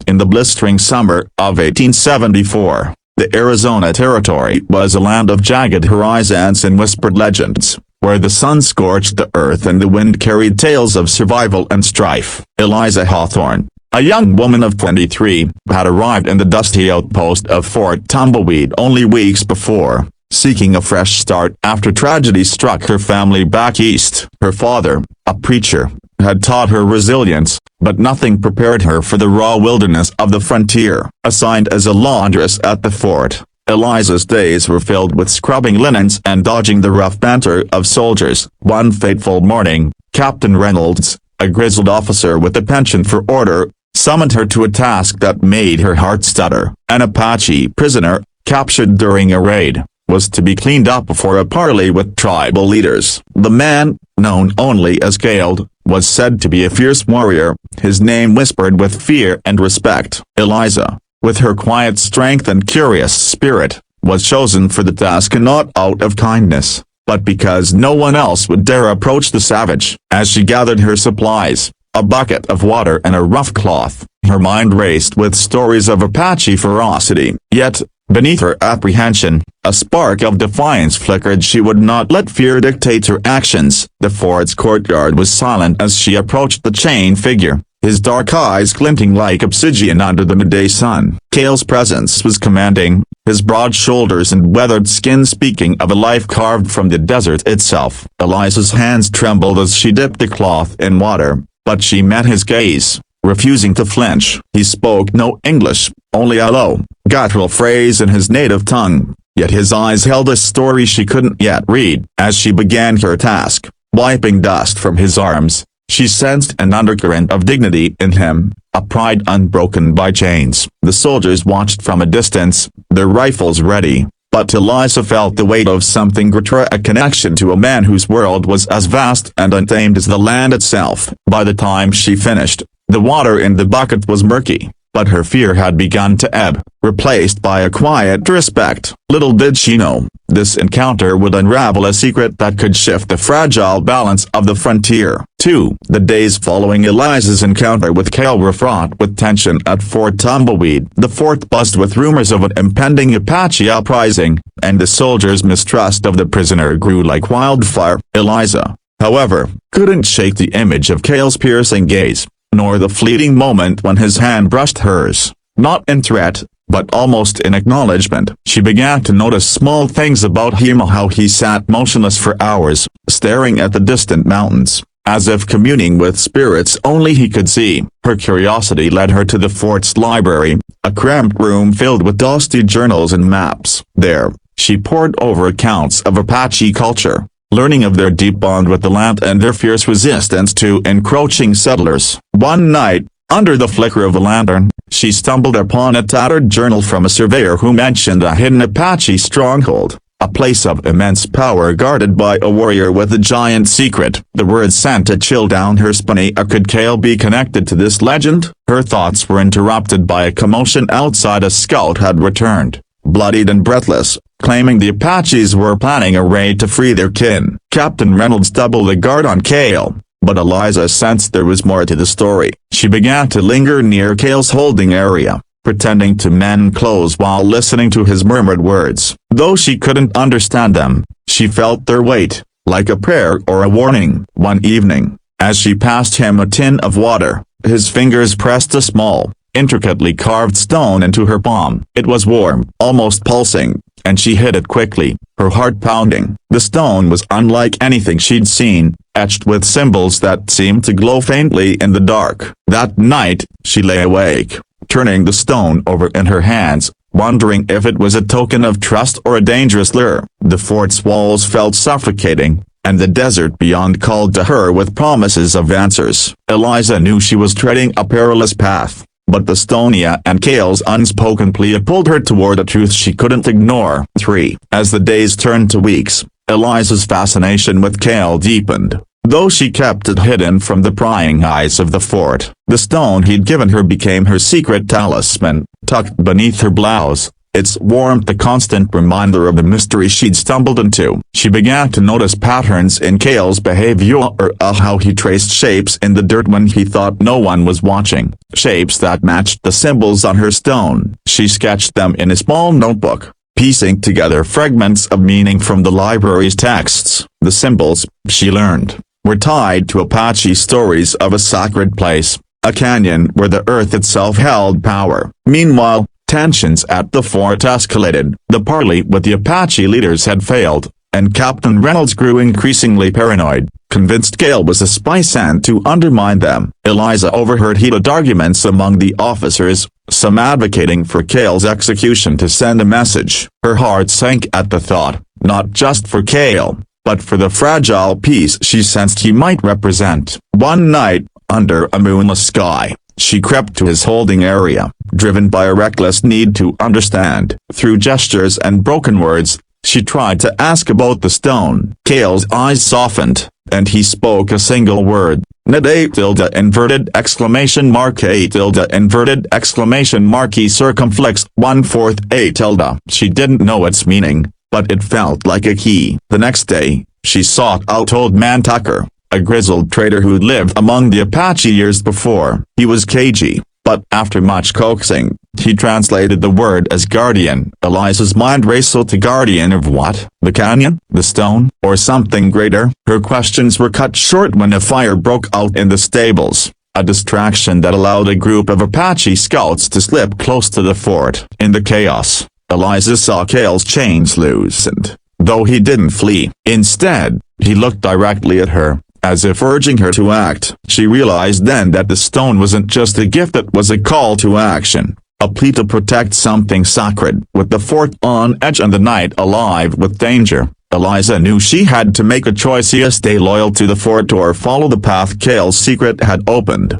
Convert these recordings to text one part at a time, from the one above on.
In the blistering summer of 1874, the Arizona Territory was a land of jagged horizons and whispered legends, where the sun scorched the earth and the wind carried tales of survival and strife. Eliza Hawthorne, a young woman of 23, had arrived in the dusty outpost of Fort Tumbleweed only weeks before, seeking a fresh start after tragedy struck her family back east. Her father, a preacher, had taught her resilience, but nothing prepared her for the raw wilderness of the frontier. Assigned as a laundress at the fort, Eliza's days were filled with scrubbing linens and dodging the rough banter of soldiers. One fateful morning, Captain Reynolds, a grizzled officer with a penchant for order, summoned her to a task that made her heart stutter. An Apache prisoner, captured during a raid, was to be cleaned up before a parley with tribal leaders. The man, known only as Cale, was said to be a fierce warrior, his name whispered with fear and respect. Eliza, with her quiet strength and curious spirit, was chosen for the task not out of kindness, but because no one else would dare approach the savage. As she gathered her supplies, a bucket of water and a rough cloth, her mind raced with stories of Apache ferocity. Yet, beneath her apprehension, a spark of defiance flickered. She would not let fear dictate her actions. The fort's courtyard was silent as she approached the chained figure, his dark eyes glinting like obsidian under the midday sun. Cale's presence was commanding, his broad shoulders and weathered skin speaking of a life carved from the desert itself. Eliza's hands trembled as she dipped the cloth in water, but she met his gaze, refusing to flinch. He spoke no English, only a low, guttural phrase in his native tongue, yet his eyes held a story she couldn't yet read. As she began her task, wiping dust from his arms, she sensed an undercurrent of dignity in him, a pride unbroken by chains. The soldiers watched from a distance, their rifles ready, but Eliza felt the weight of something greater, a connection to a man whose world was as vast and untamed as the land itself. By the time she finished, the water in the bucket was murky, but her fear had begun to ebb, replaced by a quiet respect. Little did she know, this encounter would unravel a secret that could shift the fragile balance of the frontier. 2. The days following Eliza's encounter with Cale were fraught with tension at Fort Tumbleweed. The fort buzzed with rumors of an impending Apache uprising, and the soldiers' mistrust of the prisoner grew like wildfire. Eliza, however, couldn't shake the image of Cale's piercing gaze, nor the fleeting moment when his hand brushed hers, not in threat, but almost in acknowledgement. She began to notice small things about him, how he sat motionless for hours, staring at the distant mountains, as if communing with spirits only he could see. Her curiosity led her to the fort's library, a cramped room filled with dusty journals and maps. There, she pored over accounts of Apache culture, learning of their deep bond with the land and their fierce resistance to encroaching settlers. One night, under the flicker of a lantern, she stumbled upon a tattered journal from a surveyor who mentioned a hidden Apache stronghold, a place of immense power guarded by a warrior with a giant secret. The words sent a chill down her spine. Could Cale be connected to this legend? Her thoughts were interrupted by a commotion outside. A scout had returned, bloodied and breathless, claiming the Apaches were planning a raid to free their kin. Captain Reynolds doubled the guard on Cale, but Eliza sensed there was more to the story. She began to linger near Cale's holding area, pretending to mend clothes while listening to his murmured words. Though she couldn't understand them, she felt their weight, like a prayer or a warning. One evening, as she passed him a tin of water, his fingers pressed a small, intricately carved stone into her palm. It was warm, almost pulsing, and she hid it quickly, her heart pounding. The stone was unlike anything she'd seen, etched with symbols that seemed to glow faintly in the dark. That night, she lay awake, turning the stone over in her hands, wondering if it was a token of trust or a dangerous lure. The fort's walls felt suffocating, and the desert beyond called to her with promises of answers. Eliza knew she was treading a perilous path, but the Stonia and Cale's unspoken plea pulled her toward a truth she couldn't ignore. 3. As the days turned to weeks, Eliza's fascination with Cale deepened, though she kept it hidden from the prying eyes of the fort. The stone he'd given her became her secret talisman, tucked beneath her blouse, its warmth a constant reminder of the mystery she'd stumbled into. She began to notice patterns in Kale's behavior, how he traced shapes in the dirt when he thought no one was watching, shapes that matched the symbols on her stone. She sketched them in a small notebook, piecing together fragments of meaning from the library's texts. The symbols, she learned, were tied to Apache stories of a sacred place, a canyon where the earth itself held power. Meanwhile, tensions at the fort escalated. The parley with the Apache leaders had failed, and Captain Reynolds grew increasingly paranoid, convinced Kale was a spy sent to undermine them. Eliza overheard heated arguments among the officers, some advocating for Kale's execution to send a message. Her heart sank at the thought, not just for Kale, but for the fragile peace she sensed he might represent. One night, under a moonless sky, she crept to his holding area, driven by a reckless need to understand. Through gestures and broken words, she tried to ask about the stone. Kale's eyes softened, and he spoke a single word. Ned A tilde inverted exclamation mark A tilde inverted exclamation mark E circumflex 1/4 A tilde. She didn't know its meaning, but it felt like a key. The next day, she sought out old man Tucker, a grizzled trader who'd lived among the Apache years before. He was cagey, but after much coaxing, he translated the word as guardian. Eliza's mind raced to guardian of what? The canyon? The stone? Or something greater? Her questions were cut short when a fire broke out in the stables, a distraction that allowed a group of Apache scouts to slip close to the fort. In the chaos, Eliza saw Kale's chains loosened, though he didn't flee. Instead, he looked directly at her, as if urging her to act. She realized then that the stone wasn't just a gift, it was a call to action, a plea to protect something sacred. With the fort on edge and the night alive with danger, Eliza knew she had to make a choice: either stay loyal to the fort or follow the path Kale's secret had opened.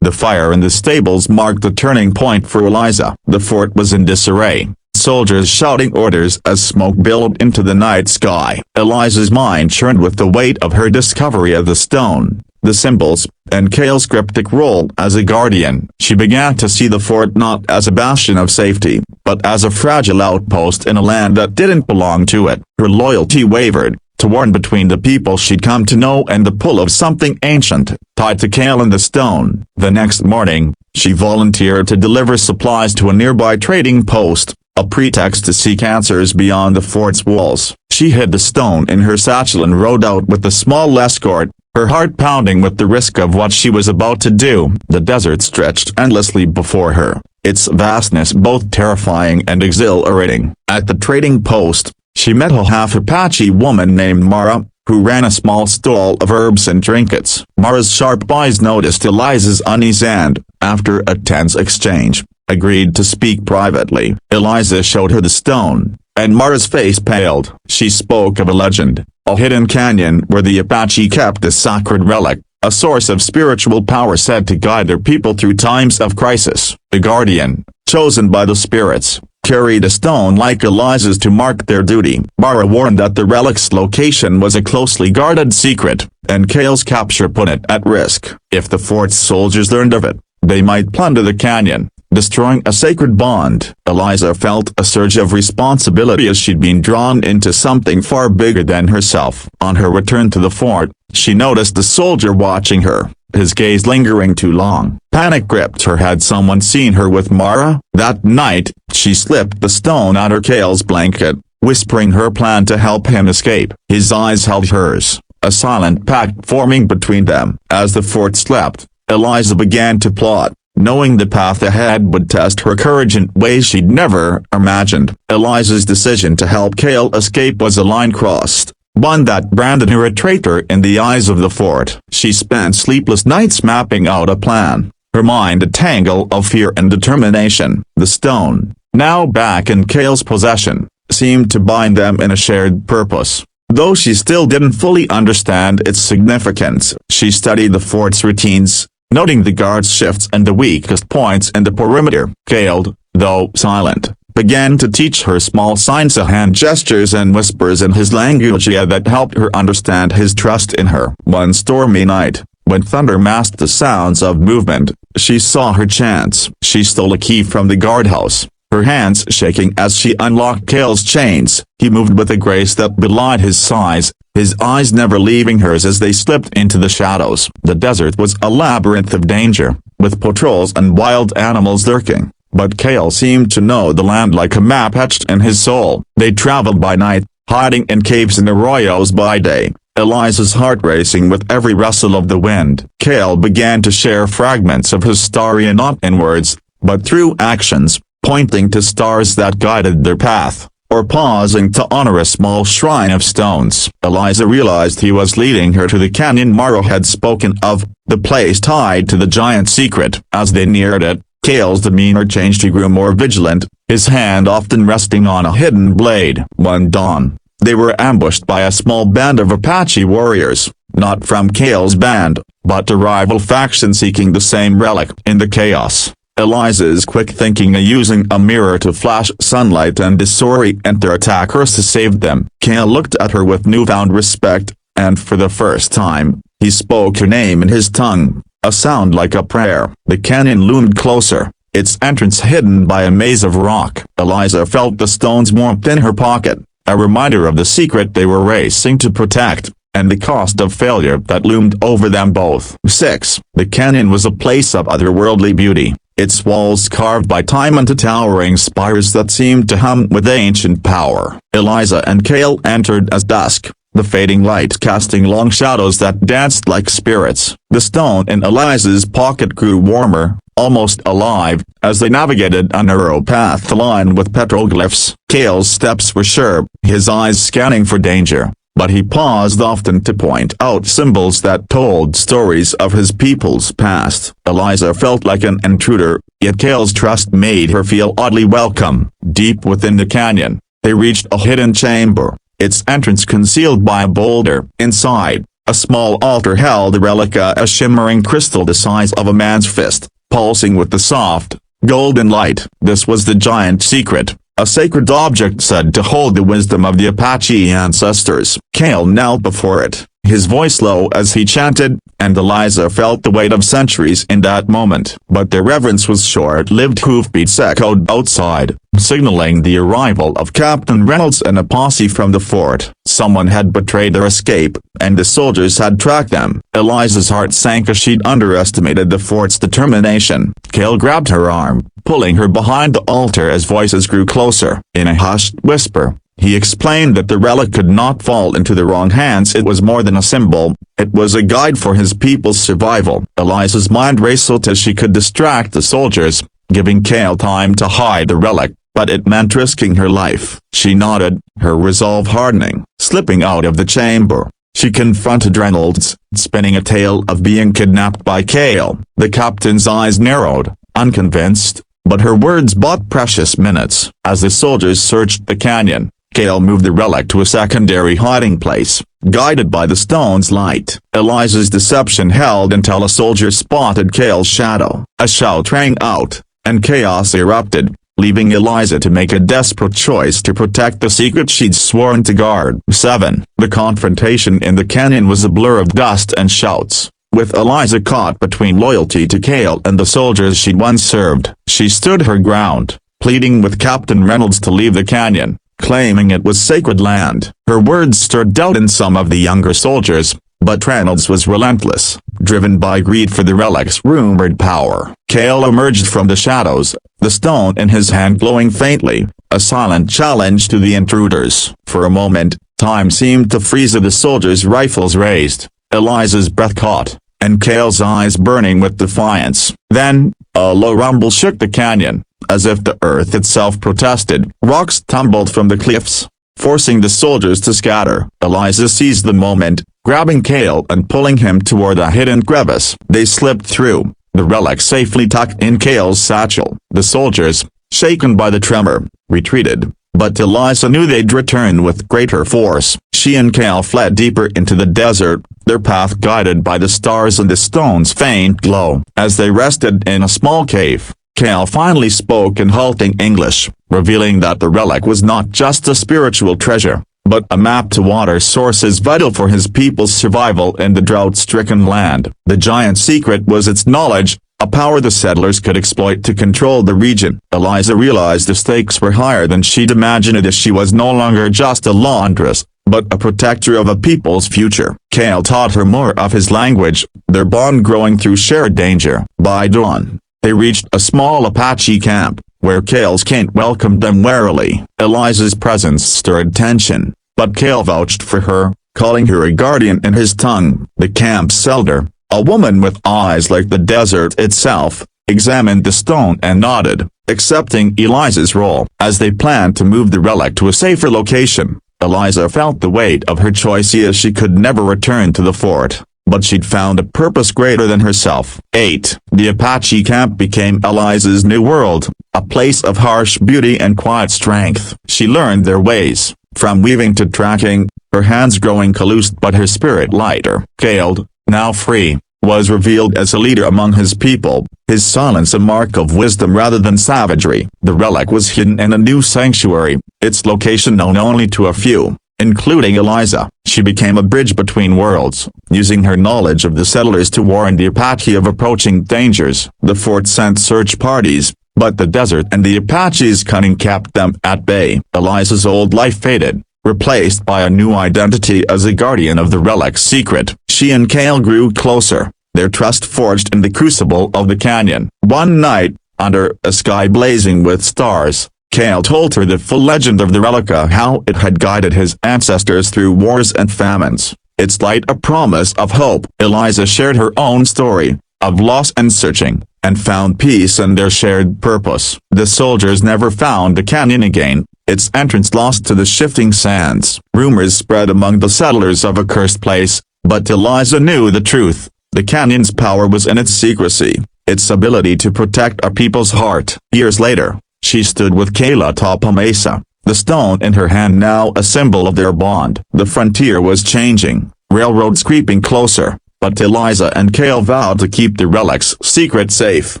The fire in the stables marked the turning point for Eliza. The fort was in disarray, soldiers shouting orders as smoke billowed into the night sky. Eliza's mind churned with the weight of her discovery of the stone, the symbols, and Kale's cryptic role as a guardian. She began to see the fort not as a bastion of safety, but as a fragile outpost in a land that didn't belong to it. Her loyalty wavered, torn between the people she'd come to know and the pull of something ancient, tied to Kale and the stone. The next morning, she volunteered to deliver supplies to a nearby trading post, a pretext to seek answers beyond the fort's walls. She hid the stone in her satchel and rode out with the small escort, her heart pounding with the risk of what she was about to do. The desert stretched endlessly before her, its vastness both terrifying and exhilarating. At the trading post, she met a half-Apache woman named Mara, who ran a small stall of herbs and trinkets. Mara's sharp eyes noticed Eliza's unease and, after a tense exchange, agreed to speak privately. Eliza showed her the stone, and Mara's face paled. She spoke of a legend, a hidden canyon where the Apache kept a sacred relic, a source of spiritual power said to guide their people through times of crisis. The guardian, chosen by the spirits, carried a stone like Eliza's to mark their duty. Mara warned that the relic's location was a closely guarded secret, and Kale's capture put it at risk. If the fort's soldiers learned of it, they might plunder the canyon, destroying a sacred bond. Eliza felt a surge of responsibility as she'd been drawn into something far bigger than herself. On her return to the fort, she noticed the soldier watching her, his gaze lingering too long. Panic gripped her. Had someone seen her with Mara? That night, she slipped the stone under Kale's blanket, whispering her plan to help him escape. His eyes held hers, a silent pact forming between them. As the fort slept, Eliza began to plot, knowing the path ahead would test her courage in ways she'd never imagined. Eliza's decision to help Kale escape was a line crossed, one that branded her a traitor in the eyes of the fort. She spent sleepless nights mapping out a plan, her mind a tangle of fear and determination. The stone, now back in Kale's possession, seemed to bind them in a shared purpose. Though she still didn't fully understand its significance, she studied the fort's routines, noting the guard's shifts and the weakest points in the perimeter. Kale, though silent, began to teach her small signs of hand gestures and whispers in his language that helped her understand his trust in her. One stormy night, when thunder masked the sounds of movement, she saw her chance. She stole a key from the guardhouse, her hands shaking as she unlocked Kale's chains. He moved with a grace that belied his size, his eyes never leaving hers as they slipped into the shadows. The desert was a labyrinth of danger, with patrols and wild animals lurking. But Kale seemed to know the land like a map etched in his soul. They traveled by night, hiding in caves and arroyos by day, Eliza's heart racing with every rustle of the wind. Kale began to share fragments of his story not in words, but through actions, pointing to stars that guided their path, or pausing to honor a small shrine of stones. Eliza realized he was leading her to the canyon Morrow had spoken of, the place tied to the giant secret. As they neared it, Kale's demeanor changed. He grew more vigilant, his hand often resting on a hidden blade. One dawn, they were ambushed by a small band of Apache warriors, not from Kale's band, but a rival faction seeking the same relic. In the chaos, Eliza's quick thinking using a mirror to flash sunlight and disorient their attackers to save them. Kale looked at her with newfound respect, and for the first time, he spoke her name in his tongue, a sound like a prayer. The canyon loomed closer, its entrance hidden by a maze of rock. Eliza felt the stone's warmth in her pocket, a reminder of the secret they were racing to protect, and the cost of failure that loomed over them both. 6. The canyon was a place of otherworldly beauty, its walls carved by time into towering spires that seemed to hum with ancient power. Eliza and Kale entered as dusk, the fading light casting long shadows that danced like spirits. The stone in Eliza's pocket grew warmer, almost alive, as they navigated a narrow path lined with petroglyphs. Kale's steps were sure, his eyes scanning for danger, but he paused often to point out symbols that told stories of his people's past. Eliza felt like an intruder, yet Kale's trust made her feel oddly welcome. Deep within the canyon, they reached a hidden chamber, its entrance concealed by a boulder. Inside, a small altar held a relic, a shimmering crystal the size of a man's fist, pulsing with the soft, golden light. This was the giant secret, a sacred object said to hold the wisdom of the Apache ancestors. Kale knelt before it, his voice low as he chanted, and Eliza felt the weight of centuries in that moment. But their reverence was short-lived. Hoofbeats echoed outside, signaling the arrival of Captain Reynolds and a posse from the fort. Someone had betrayed their escape, and the soldiers had tracked them. Eliza's heart sank as she'd underestimated the fort's determination. Kale grabbed her arm, pulling her behind the altar as voices grew closer. In a hushed whisper, he explained that the relic could not fall into the wrong hands. It was more than a symbol, it was a guide for his people's survival. Eliza's mind raced as she could distract the soldiers, giving Kale time to hide the relic, but it meant risking her life. She nodded, her resolve hardening. Slipping out of the chamber, she confronted Reynolds, spinning a tale of being kidnapped by Kale. The captain's eyes narrowed, unconvinced, but her words bought precious minutes. As the soldiers searched the canyon, Kale moved the relic to a secondary hiding place, guided by the stone's light. Eliza's deception held until a soldier spotted Kale's shadow. A shout rang out, and chaos erupted, leaving Eliza to make a desperate choice to protect the secret she'd sworn to guard. 7. The confrontation in the canyon was a blur of dust and shouts. With Eliza caught between loyalty to Kale and the soldiers she'd once served, she stood her ground, pleading with Captain Reynolds to leave the canyon, claiming it was sacred land. Her words stirred doubt in some of the younger soldiers, but Reynolds was relentless, driven by greed for the relic's rumored power. Kale emerged from the shadows, the stone in his hand glowing faintly, a silent challenge to the intruders. For a moment, time seemed to freeze as the soldiers' rifles raised, Eliza's breath caught, and Kale's eyes burning with defiance. Then, a low rumble shook the canyon, as if the earth itself protested. Rocks tumbled from the cliffs, forcing the soldiers to scatter. Eliza seized the moment, grabbing Kale and pulling him toward a hidden crevice. They slipped through, the relic safely tucked in Kale's satchel. The soldiers, shaken by the tremor, retreated, but Eliza knew they'd return with greater force. She and Kale fled deeper into the desert, their path guided by the stars and the stone's faint glow. As they rested in a small cave, Kale finally spoke in halting English, revealing that the relic was not just a spiritual treasure, but a map to water sources vital for his people's survival in the drought-stricken land. The giant secret was its knowledge, a power the settlers could exploit to control the region. Eliza realized the stakes were higher than she'd imagined, as she was no longer just a laundress, but a protector of a people's future. Kale taught her more of his language, their bond growing through shared danger. By dawn, they reached a small Apache camp, where Kale's Kent welcomed them warily. Eliza's presence stirred tension, but Kale vouched for her, calling her a guardian in his tongue. The camp's elder, a woman with eyes like the desert itself, examined the stone and nodded, accepting Eliza's role. As they planned to move the relic to a safer location, Eliza felt the weight of her choice, as she could never return to the fort, but she'd found a purpose greater than herself. 8. The Apache camp became Eliza's new world, a place of harsh beauty and quiet strength. She learned their ways, from weaving to tracking, her hands growing calloused but her spirit lighter. Kale, now free, was revealed as a leader among his people, his silence a mark of wisdom rather than savagery. The relic was hidden in a new sanctuary, its location known only to a few, including Eliza. She became a bridge between worlds, using her knowledge of the settlers to warn the Apache of approaching dangers. The fort sent search parties, but the desert and the Apache's cunning kept them at bay. Eliza's old life faded, replaced by a new identity as a guardian of the relic's secret. She and Kale grew closer, their trust forged in the crucible of the canyon. One night, under a sky blazing with stars, Kale told her the full legend of the relic, how it had guided his ancestors through wars and famines, its light a promise of hope. Eliza shared her own story, of loss and searching, and found peace in their shared purpose. The soldiers never found the canyon again, its entrance lost to the shifting sands. Rumors spread among the settlers of a cursed place, but Eliza knew the truth. The canyon's power was in its secrecy, its ability to protect a people's heart. Years later, she stood with Kale atop a mesa, the stone in her hand now a symbol of their bond. The frontier was changing, railroads creeping closer, but Eliza and Kale vowed to keep the relic's secret safe,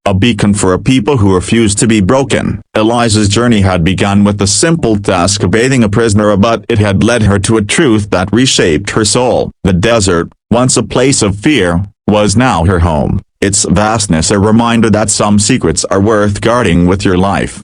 a beacon for a people who refused to be broken. Eliza's journey had begun with the simple task of bathing a prisoner, but it had led her to a truth that reshaped her soul. The desert, once a place of fear, was now her home, its vastness a reminder that some secrets are worth guarding with your life.